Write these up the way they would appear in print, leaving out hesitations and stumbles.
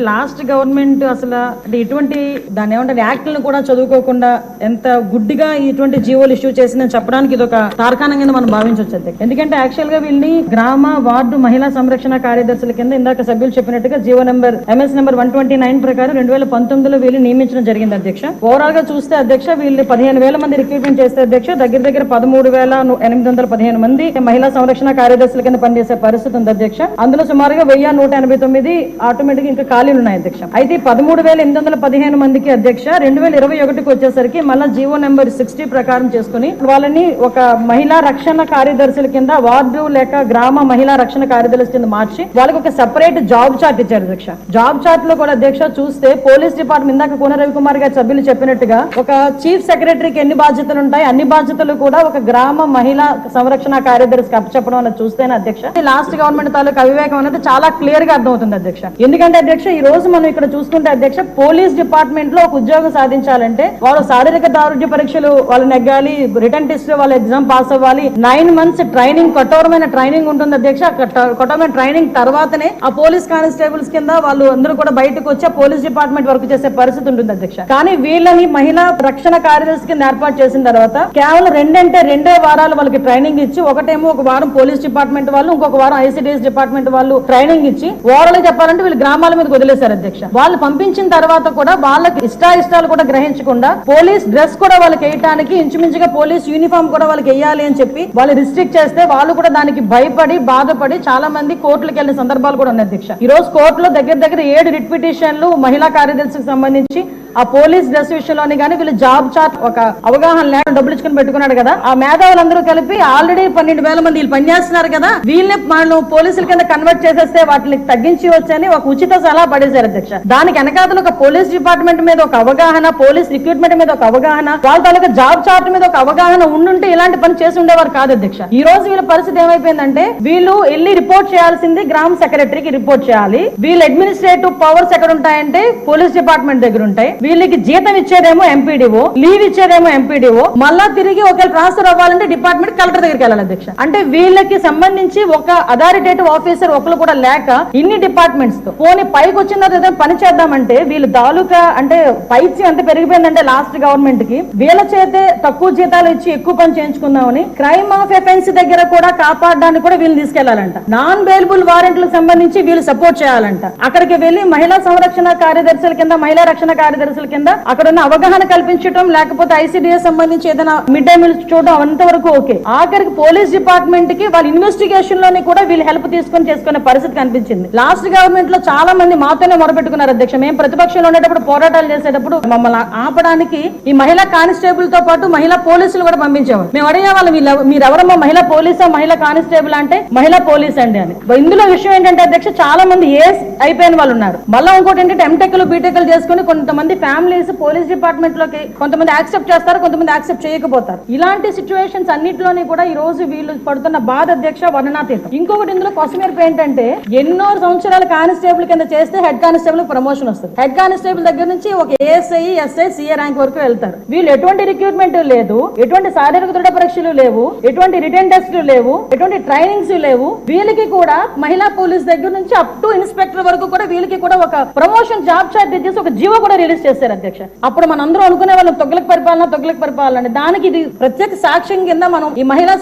Last government అసలు ఇటువంటి దాని ఏమంటారు యాక్ట్లను కూడా చదువుకోకుండా ఎంత గుడ్డిగా ఇటువంటి జీవోలు ఇష్యూ చేసిందని చెప్పడానికి ఇది ఒక తార్కాణంగా మనం భావించవచ్చు. ఎందుకంటే యాక్చువల్ గా వీళ్ళని గ్రామ వార్డు మహిళా సంరక్షణ కార్యదర్శుల కింద ఇందాక సభ్యులు చెప్పినట్టుగా జీవో నెంబర్ MS నెంబర్ 129 ప్రకారం 2019లో వీళ్ళు నియమించడం జరిగింది అధ్యక్ష. ఓవరాల్ గా చూస్తే అధ్యక్ష వీళ్ళు 15,000 మంది రిక్రూట్మెంట్ చేస్తే అధ్యక్ష దగ్గర 13,815 మంది మహిళా సంరక్షణ కార్యదర్శుల కింద పనిచేసే పరిస్థితి ఉంది అధ్యక్ష. అందులో సుమారుగా 1,189 ఆటోమేటిక్ ఇంకా ఖాళీలు ఉన్నాయి అధ్యక్ష. అయితే 13,815 మందికి అధ్యక్ష 2021కి వచ్చేసరికి మళ్ళా జీవో నెంబర్ 60 ప్రకారం చేసుకుని వాళ్ళని ఒక మహిళా రక్షణ కార్యదర్శుల కింద వార్డు లేక గ్రామ మహిళా రక్షణ కార్యదర్శుల కింద మార్చి వాళ్ళకి ఒక సెపరేట్ జాబ్ చార్ట్ ఇచ్చారు అధ్యక్ష. జాబ్ చార్ట్ లో కూడా అధ్యక్ష చూస్తే పోలీస్ డిపార్ట్మెంట్ ఇందాక కోన రవికుమార్ గారి సభ్యులు చెప్పినట్టుగా ఒక చీఫ్ సెక్రటరీకి ఎన్ని బాధ్యతలు ఉంటాయి అన్ని బాధ్యతలు కూడా ఒక గ్రామ మహిళా సంరక్షణ కార్యదర్శికి అప్పచెప్పడం అనేది చూస్తేనే అధ్యక్ష లాస్ట్ గవర్నమెంట్ తాలూకు అవివేకం అనేది చాలా క్లియర్ గా అర్థమవుతుంది అధ్యక్ష. ఎందుకంటే అధ్యక్ష ఈ రోజు మనం ఇక్కడ చూసుకుంటే అధ్యక్ష పోలీస్ డిపార్ట్మెంట్ లో ఒక ఉద్యోగం సాధించాలంటే వాళ్ళు శారీరక దారుఢ్య పరీక్షలు వాళ్ళు నెగ్గాలి, రిటర్న్ టెస్ట్ వాళ్ళ ఎగ్జామ్ పాస్ అవ్వాలి, 9 months ట్రైనింగ్ కఠోరమైన ట్రైనింగ్ ఉంటుంది అధ్యక్ష. కఠోరమైన ట్రైనింగ్ తర్వాతనే ఆ పోలీస్ కానిస్టేబుల్స్ కింద వాళ్ళు అందరూ కూడా బయటకు వచ్చి పోలీస్ డిపార్ట్మెంట్ వర్క్ చేసే పరిస్థితి ఉంటుంది అధ్యక్ష. కానీ వీళ్ళని మహిళా రక్షణ కార్యదర్శి కింద ఏర్పాటు చేసిన తర్వాత కేవలం 2 వారాలు వాళ్ళకి ట్రైనింగ్ ఇచ్చి ఒకటేమో ఒక వారం పోలీస్ డిపార్ట్మెంట్ వాళ్ళు ఇంకొక వారం ICDS డిపార్ట్మెంట్ వాళ్ళు ట్రైనింగ్ ఇచ్చి ఓవరాల్ చెప్పాలంటే వీళ్ళు గ్రామాల మీద వదిలేశారు అధ్యక్ష. వాళ్ళు పంపించిన తర్వాత కూడా వాళ్ళకి ఇష్టాలు కూడా గ్రహించకుండా పోలీస్ డ్రెస్ కూడా వాళ్ళకి వేయడానికి ఇంచుమించుగా పోలీస్ యూనిఫామ్ కూడా వాళ్ళకి వేయాలి అని చెప్పి వాళ్ళు రిస్ట్రిక్ట్ చేస్తే వాళ్ళు కూడా దానికి భయపడి బాధపడి చాలా మంది కోర్టులకు వెళ్ళిన సందర్భాలు కూడా ఉన్నాయి అధ్యక్ష. ఈ రోజు కోర్టులో దగ్గర 7 రిట్ పిటిషన్లు మహిళా కార్యదర్శికి సంబంధించి ఆ పోలీస్ డ్రెస్ విషయంలోని కానీ వీళ్ళు జాబ్ చార్ట్ ఒక అవగాహన లేకుండా డబ్బులు ఇచ్చుకుని పెట్టుకున్నాడు కదా. ఆ మేధావులందరూ కలిపి ఆల్రెడీ 12,000 మంది వీళ్ళు పనిచేస్తున్నారు కదా, వీళ్ళని మనం పోలీసుల కింద కన్వర్ట్ చేసేస్తే వాటిని తగ్గించి వచ్చని ఒక ఉచిత సలహా పడేశారు అధ్యక్ష. దానికి వెనకాతలు ఒక పోలీస్ డిపార్ట్మెంట్ మీద ఒక అవగాహన, పోలీస్ రిక్రూట్మెంట్ మీద ఒక అవగాహన, వాళ్ళ తాలూకా జాబ్ చార్ట్ మీద ఒక అవగాహన ఉండుంటే ఇలాంటి పని చేసి ఉండేవారు కాదు అధ్యక్ష. ఈ రోజు వీళ్ళ పరిస్థితి ఏమైపోయిందంటే వీళ్ళు వెళ్ళి రిపోర్ట్ చేయాల్సింది గ్రామ సెక్రటరీకి రిపోర్ట్ చేయాలి. వీళ్ళ అడ్మినిస్ట్రేటివ్ పవర్స్ ఎక్కడ ఉంటాయంటే పోలీస్ డిపార్ట్మెంట్ దగ్గర ఉంటాయి. వీళ్ళకి జీతం ఇచ్చేదేమో MPDO, లీవ్ ఇచ్చేదేమో MPDO, మళ్ళా తిరిగి ఒకవేళ ట్రాన్స్ఫర్ అవ్వాలంటే డిపార్ట్మెంట్ కలెక్టర్ దగ్గరికి వెళ్ళాలి అధ్యక్ష. అంటే వీళ్ళకి సంబంధించి ఒక అథారిటేటివ్ ఆఫీసర్ ఒకరు కూడా లేక ఇన్ని డిపార్ట్మెంట్స్ తో పోనీ పైకి వచ్చిన తర్వాత పని చేద్దామంటే వీళ్ళు తాలూకా అంటే పైచి అంత పెరిగిపోయిందంటే లాస్ట్ గవర్నమెంట్ కి వీళ్ళ చేతే తక్కువ జీతాలు ఇచ్చి ఎక్కువ పని చేయించుకుందామని క్రైమ్ ఆఫ్ ఎఫెన్స్ దగ్గర కూడా కాపాడడానికి కూడా వీళ్ళు తీసుకెళ్లాలంట. నాన్ బెయిలబుల్ వారెంట్లకు సంబంధించి వీళ్ళు సపోర్ట్ చేయాలంట. అక్కడికి వెళ్లి మహిళా సంరక్షణ కార్యదర్శుల కింద మహిళా రక్షణ కార్యదర్శుల కింద అక్కడ ఉన్న అవగాహన కల్పించడం లేకపోతే ICDS సంబంధించి ఏదైనా మిడ్ డే మీల్స్ చూడడం అంతవరకు ఓకే. ఆఖరికి పోలీస్ డిపార్ట్మెంట్ కి వాళ్ళ ఇన్వెస్టిగేషన్ లోని కూడా వీళ్ళు హెల్ప్ తీసుకొని చేసుకునే పరిస్థితి కనిపించింది. లాస్ట్ గవర్నమెంట్ లో చాలా మంది మాతోనే మొరపెట్టుకున్నారు అధ్యక్ష. మేము ప్రతిపక్షంలో ఉండేటప్పుడు పోరాటాలు చేసేటప్పుడు మమ్మల్ని ఆపడానికి ఈ మహిళా కానిస్టేబుల్ తో పాటు మహిళా పోలీసులు కూడా పంపించేవారు. మేము అడిగేవాళ్ళం మీరు ఎవరమ్మా మహిళా పోలీసా మహిళా కానిస్టేబుల్ అంటే మహిళా పోలీస్ అండి అని. ఇందులో విషయం ఏంటంటే అధ్యక్ష చాలా మంది ఏస్ అయిపోయిన వాళ్ళు ఉన్నారు. మళ్ళీ ఇంకోటి ఏంటంటే MTechలు BTechలు చేసుకుని కొంతమంది ఫ్యామిలీస్ పోలీస్ డిపార్ట్మెంట్ లోకి కొంతమంది యాక్సెప్ట్ చేస్తారు, కొంతమంది యాక్సెప్ట్ చేయకపోతారు. ఇలాంటి సిచ్యువేషన్స్ అన్నింటిలోని కూడా ఈ రోజు వీళ్ళు పడుతున్న బాధ అధ్యక్ష వర్ణనాతీతం. ఇంకొకటి ఇందులో కొసమెరుపు ఏంటంటే ఎన్నో సంవత్సరాల కానిస్టేబుల్ కింద చేస్తే హెడ్ కానిస్టేబుల్ ప్రమోషన్ వస్తుంది. హెడ్ కానిస్టేబుల్ దగ్గర నుంచి ఒక ASI, SI, CA ర్యాంక్ వరకు వెళ్తారు. వీళ్ళు ఎటువంటి రిక్రూట్మెంట్ లేదు, ఎటువంటి శారీరక దృఢ పరీక్షలు లేవు, ఎటువంటి రిటర్న్ టెస్టులు లేవు, ఎటువంటి ట్రైనింగ్స్ లేవు. వీళ్ళకి కూడా మహిళా పోలీస్ దగ్గర నుంచి అప్ టు ఇన్స్పెక్టర్ వరకు కూడా వీళ్ళకి కూడా ఒక ప్రమోషన్ జాబ్ చార్ట్ చేసి ఒక జీవో కూడా రిలీజ్ చేస్తారు అధ్యక్ష. అప్పుడు మనందరూ అనుకునే వాళ్ళం తొగ్గులకు పరిపాలన దానికి ఇది ప్రత్యేక సాక్ష్యం కింద మనం ఈ మహిళా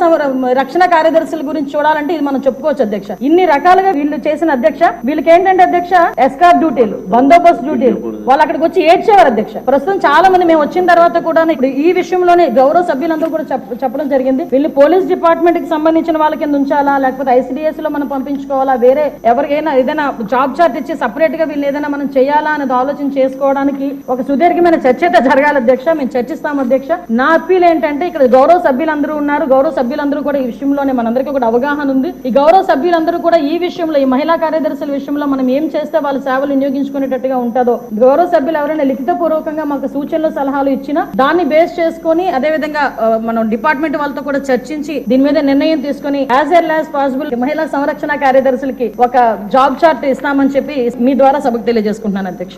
రక్షణ కార్యదర్శుల గురించి చూడాలంటే ఇది మనం చెప్పుకోవచ్చు అధ్యక్ష. ఇన్ని రకాలుగా వీళ్ళు చేసిన అధ్యక్ష వీళ్ళకి ఏంటంటే అధ్యక్ష ఎస్కార్ట్ డ్యూటీలు, బందోబస్తు డ్యూటీలు, వాళ్ళు అక్కడికి వచ్చి ఏడ్చేవారు అధ్యక్ష. ప్రస్తుతం చాలా మంది మేము వచ్చిన తర్వాత కూడా ఇప్పుడు ఈ విషయంలోనే గౌరవ సభ్యులందరూ కూడా చెప్పడం జరిగింది. వీళ్ళు పోలీస్ డిపార్ట్మెంట్ కి సంబంధించిన వాళ్ళ కింద ఉంచాలా లేకపోతే ICDS లో మనం పంపించుకోవాలా, వేరే ఎవరికైనా ఏదైనా జాబ్ చార్ట్ ఇచ్చి సపరేట్ గా వీళ్ళు ఏదైనా మనం చేయాలా అనేది ఆలోచన చేసుకోవడానికి ఒక సుదీర్ఘమైన చర్చ అయితే జరగాలి అధ్యక్ష. మేము చర్చిస్తాం అధ్యక్ష. నా అప్పీల్ ఏంటంటే ఇక్కడ గౌరవ సభ్యులందరూ ఉన్నారు, గౌరవ సభ్యులందరూ కూడా ఈ విషయంలోనే మనందరికీ కూడా అవగాహన ఉంది. ఈ గౌరవ సభ్యులందరూ కూడా ఈ విషయంలో ఈ మహిళా కార్యదర్శుల విషయంలో మనం ఏం చేస్తే వాళ్ళ సేవలు వినియోగించుకునేటట్టుగా ఉంటుందో గౌరవ సభ్యులు ఎవరైనా లిఖిత పూర్వకంగా మాకు సూచనలు సలహాలు ఇచ్చినా దాన్ని బేస్ చేసుకుని అదేవిధంగా మనం డిపార్ట్మెంట్ వాళ్ళతో కూడా చర్చించి దీని మీద నిర్ణయం తీసుకుని యాజ్ ఎర్లీ యాజ్ పాసిబుల్ మహిళా సంరక్షణ కార్యదర్శులకి ఒక జాబ్ చార్ట్ ఇస్తామని చెప్పి మీ ద్వారా సభకు తెలియజేసుకుంటున్నాను అధ్యక్ష.